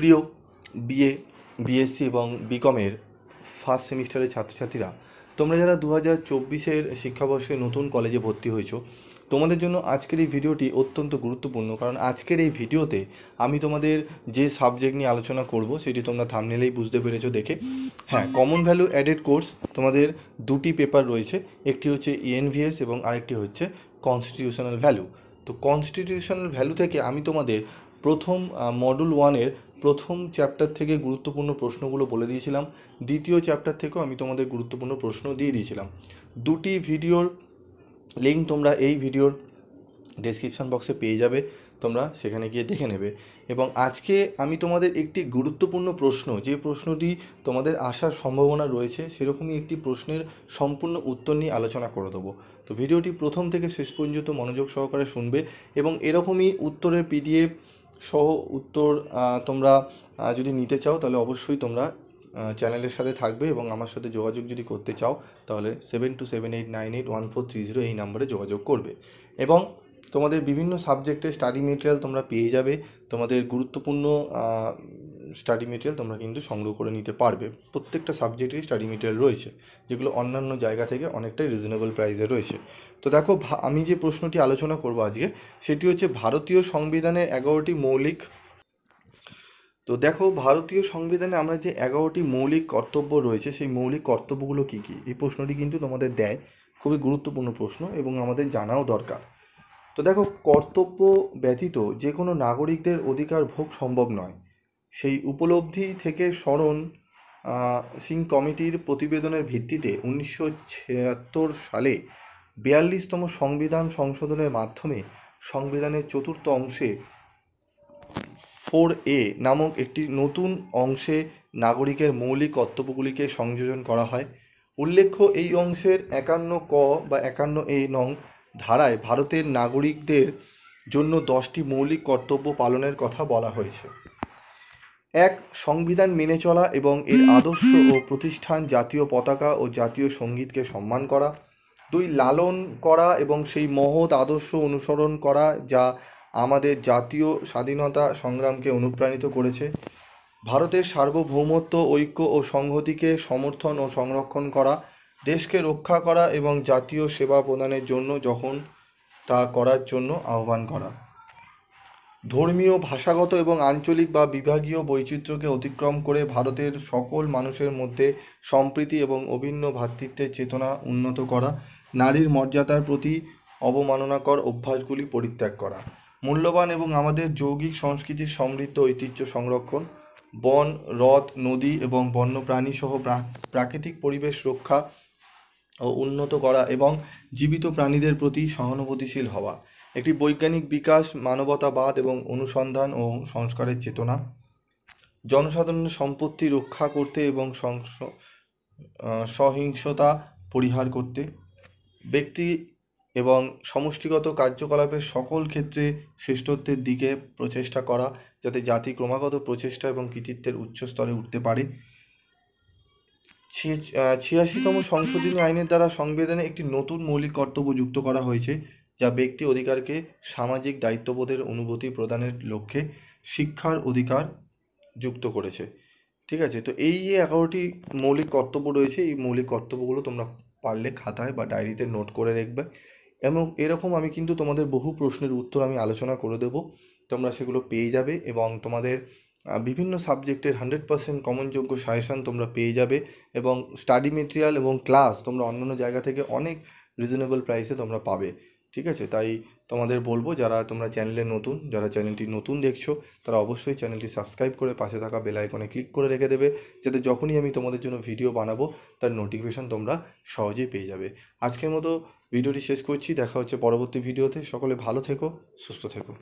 প্রিয় BA, BSc এবং বিকমের first সেমিস্টারের ছাত্রছাত্রীরা, তোমরা যারা 2024-এর শিক্ষাবর্ষে নতুন কলেজে ভর্তি হয়েছো, তোমাদের জন্য আজকের এই ভিডিওটি অত্যন্ত গুরুত্বপূর্ণ। কারণ আজকের এই ভিডিওতে আমি তোমাদের যে সাবজেক্ট নিয়ে আলোচনা করব সেটি তোমরা থাম্বনেলেই বুঝতে পেরেছো দেখে। হ্যাঁ, কমন ভ্যালু অ্যাডেড কোর্স তোমাদের দুটি পেপার রয়েছে, একটি হচ্ছে ইএনভিএস এবং আরেকটি হচ্ছে কনস্টিটিউশনাল ভ্যালু। তো কনস্টিটিউশনাল ভ্যালু থেকে আমি তোমাদের প্রথম মডুল 1-এর প্রথম চ্যাপ্টার থেকে গুরুত্বপূর্ণ প্রশ্নগুলো বলে দিয়েছিলাম। দ্বিতীয় চ্যাপ্টার থেকেও আমি তোমাদের গুরুত্বপূর্ণ প্রশ্ন দিয়ে দিয়েছিলাম। দুটি ভিডিওর লিঙ্ক তোমরা এই ভিডিওর ডেসক্রিপশান বক্সে পেয়ে যাবে, তোমরা সেখানে গিয়ে দেখে নেবে। এবং আজকে আমি তোমাদের একটি গুরুত্বপূর্ণ প্রশ্ন, যে প্রশ্নটি তোমাদের আসার সম্ভাবনা রয়েছে, সেরকমই একটি প্রশ্নের সম্পূর্ণ উত্তর নিয়ে আলোচনা করে দেবো। তো ভিডিওটি প্রথম থেকে শেষ পর্যন্ত মনোযোগ সহকারে শুনবে এবং এরকমই উত্তরের পিডিএফ সহ উত্তর তোমরা যদি নিতে চাও তাহলে অবশ্যই তোমরা চ্যানেলের সাথে থাকবে এবং আমার সাথে যোগাযোগ যদি করতে চাও তাহলে 7278981430 এই নাম্বারে যোগাযোগ করবে। এবং তোমাদের বিভিন্ন সাবজেক্টের স্টাডি মেটেরিয়াল তোমরা পেয়ে যাবে। তোমাদের গুরুত্বপূর্ণ স্টাডি মেটেরিয়াল তোমরা কিন্তু সংগ্রহ করে নিতে পারবে। প্রত্যেকটা সাবজেক্টেরই স্টাডি মেটেরিয়াল রয়েছে, যেগুলো অন্যান্য জায়গা থেকে অনেকটাই রিজনেবল প্রাইসে রয়েছে। তো দেখো, আমি যে প্রশ্নটি আলোচনা করব আজকে সেটি হচ্ছে ভারতীয় সংবিধানের 11টি মৌলিক। তো দেখো, ভারতীয় সংবিধানে আমরা যে 11টি মৌলিক কর্তব্য রয়েছে, সেই মৌলিক কর্তব্যগুলো কী কী, এই প্রশ্নটি কিন্তু তোমাদের দেয়। খুবই গুরুত্বপূর্ণ প্রশ্ন এবং আমাদের জানাও দরকার। তো দেখো, কর্তব্য ব্যতীত যে কোনো নাগরিকদের অধিকার ভোগ সম্ভব নয়। সেই উপলব্ধি থেকে স্মরণ সিং কমিটির প্রতিবেদনের ভিত্তিতে 1976 সালে 42তম সংবিধান সংশোধনের মাধ্যমে সংবিধানের চতুর্থ অংশে 4A নামক একটি নতুন অংশে নাগরিকের মৌলিক কর্তব্যগুলিকে সংযোজন করা হয়। উল্লেখ্য, এই অংশের 51ক বা 51A নং ধারায় ভারতের নাগরিকদের জন্য 10টি মৌলিক কর্তব্য পালনের কথা বলা হয়েছে। 1. সংবিধান মেনে চলা এবং এর আদর্শ ও প্রতিষ্ঠান, জাতীয় পতাকা ও জাতীয় সঙ্গীতকে সম্মান করা। 2. লালন করা এবং সেই মহৎ আদর্শ অনুসরণ করা যা আমাদের জাতীয় স্বাধীনতা সংগ্রামকে অনুপ্রাণিত করেছে। ভারতের সার্বভৌমত্ব, ঐক্য ও সংহতিকে সমর্থন ও সংরক্ষণ করা। দেশকে রক্ষা করা এবং জাতীয় সেবা প্রদানের জন্য যখন তা করার জন্য আহ্বান করা। ধর্মীয়, ভাষাগত এবং আঞ্চলিক বা বিভাগীয় বৈচিত্র্যকে অতিক্রম করে ভারতের সকল মানুষের মধ্যে সম্প্রীতি এবং অভিন্ন ভ্রাতৃত্বের চেতনা উন্নত করা। নারীর মর্যাদার প্রতি অবমাননাকর অভ্যাসগুলি পরিত্যাগ করা। মূল্যবান এবং আমাদের যৌগিক সংস্কৃতির সমৃদ্ধ ঐতিহ্য সংরক্ষণ। বন, হ্রদ, নদী এবং বন্যপ্রাণী সহ প্রাকৃতিক পরিবেশ রক্ষা ও উন্নত করা এবং জীবিত প্রাণীদের প্রতি সহানুভূতিশীল হওয়া। একটি বৈজ্ঞানিক বিকাশ, মানবতাবাদ এবং অনুসন্ধান ও সংস্কারের চেতনা। জনসাধারণের সম্পত্তি রক্ষা করতে এবং সহিংসতা পরিহার করতে। ব্যক্তি এবং সমষ্টিগত কার্যকলাপের সকল ক্ষেত্রে শ্রেষ্ঠত্বের দিকে প্রচেষ্টা করা, যাতে জাতি ক্রমাগত প্রচেষ্টা এবং কৃতিত্বের উচ্চ স্তরে উঠতে পারে। 86তম সংশোধনী আইনের দ্বারা সংবিধানে একটি নতুন মৌলিক কর্তব্য যুক্ত করা হয়েছে, যা ব্যক্তি অধিকারকে সামাজিক দায়িত্ববোধের অনুভূতি প্রদানের লক্ষ্যে শিক্ষার অধিকার যুক্ত করেছে। ঠিক আছে, তো এই যে 11টি মৌলিক কর্তব্য রয়েছে, এই মৌলিক কর্তব্যগুলো তোমরা পারলে খাতায় বা ডায়েরিতে নোট করে রাখবে। এবং এরকম আমি কিন্তু তোমাদের বহু প্রশ্নের উত্তর আমি আলোচনা করে দেবো, তোমরা সেগুলো পেয়ে যাবে এবং তোমাদের বিভিন্ন সাবজেক্টের 100% কমনযোগ্য সাজেশান তোমরা পেয়ে যাবে এবং স্টাডি মেটেরিয়াল এবং ক্লাস তোমরা অন্যান্য জায়গা থেকে অনেক রিজনেবল প্রাইসে তোমরা পাবে। ঠিক আছে, তাই তোমাদের বলবো, যারা তোমরা চ্যানেলে নতুন, যারা চ্যানেলটি নতুন দেখছো, তারা অবশ্যই চ্যানেলটি সাবস্ক্রাইব করে পাশে থাকা বেল আইকনে ক্লিক করে রেখে দেবে, যাতে যখনই আমি তোমাদের জন্য ভিডিও বানাবো তার নোটিফিকেশন তোমরা সহজেই পেয়ে যাবে। আজকের মতো ভিডিওটি শেষ করছি, দেখা হচ্ছে পরবর্তী ভিডিওতে। সকলে ভালো থেকো, সুস্থ থেকো।